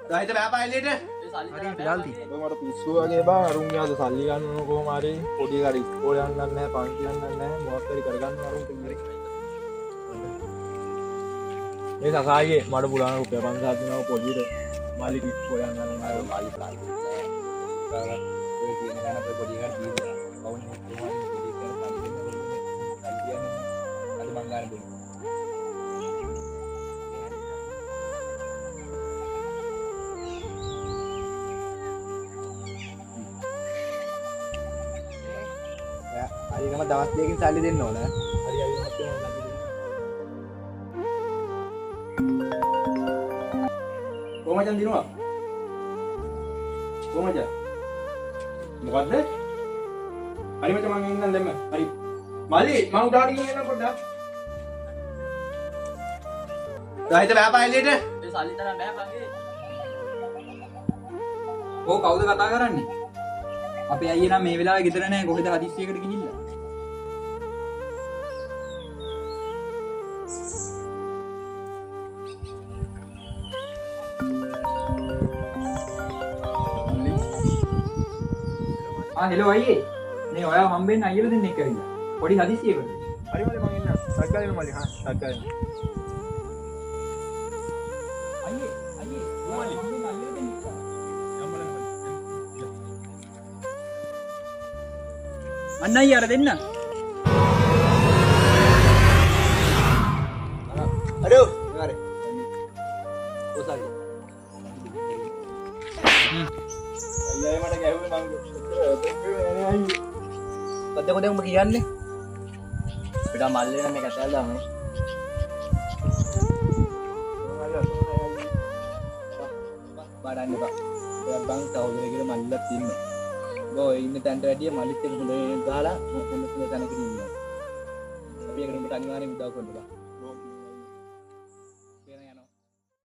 Dah itu berapa elit? හරි යාල්ති. මට පිස්සු වගේ බා අරුන් යාද සල්ලි ගන්න ඕන කොහොම හරි පොඩි කාට ඉස්කෝලේ යන්න නැහැ පන්ති යන්න නැහැ මොකක් හරි කරගන්න අරුන්ට ඉන්නේ. මේ සසායේ මට පුරාණ රුපියල් 5000 දෙනවා පොඩියට මාලි ඉස්කෝලේ යන්න නැහැ මාලි ප්ලාන් කරලා. ඔය කියන ගාන අපේ පොඩි එකට දීලා කවුරුත් කොහොමද පොඩි එකට පන්ති දෙන්න අද මං ගන්න දුන්නා. හරියටම දවස් දෙකකින් සල්ලි දෙන්න ඕන. හරි අයියෝ මට කොහමද දිනවා? කොහමද? මොකද්ද? හරි මචං මං එන්නම් දැම්ම. හරි. මල්ලි මං උඩාට ගිහින් එන්න පොඩ්ඩක්. Dah itu berapa elit? ඕ කවුද කතා කරන්නේ? අපේ අයියා නම් මේ වෙලාවේ ගෙදර නැහැ කොහෙද හදිස්සියකට ගිහිල්ලා. හෙලෝ අයියේ. මේ ඔයාව හම්බෙන්න අයියලා දෙන්නෙක් ඇවිල්ලා. පොඩි හදිස්සියකට. හරි මල්ලි මං එන්නම්. සක්කා දෙන්න මල්ලි. හා සක්කා දෙන්න. අයියේ ඔයාව හම්බෙන්න අයියලා දෙන්නෙක්. අන්න අයියා අර දෙන්න. Aduh, dengar. Usah. අයියා මට ගැහුවේ මං කොද්ද කොද්ද උඹ කියන්නේ? අපිට මල්ලේ නම් මේක ඇතල් දාමු. බඩන්න බා. ඔයා බං සහෝදරය කියලා මල්ලක් ඉන්නේ. ඔය ඉන්න තැනට වැඩිය මල්ලිත් එක හොඳට දාලා හොඳ තැනක ඉන්නවා. අපි ඒකට උඹට අනිවාර්යෙන් උදව් කරන්න බා.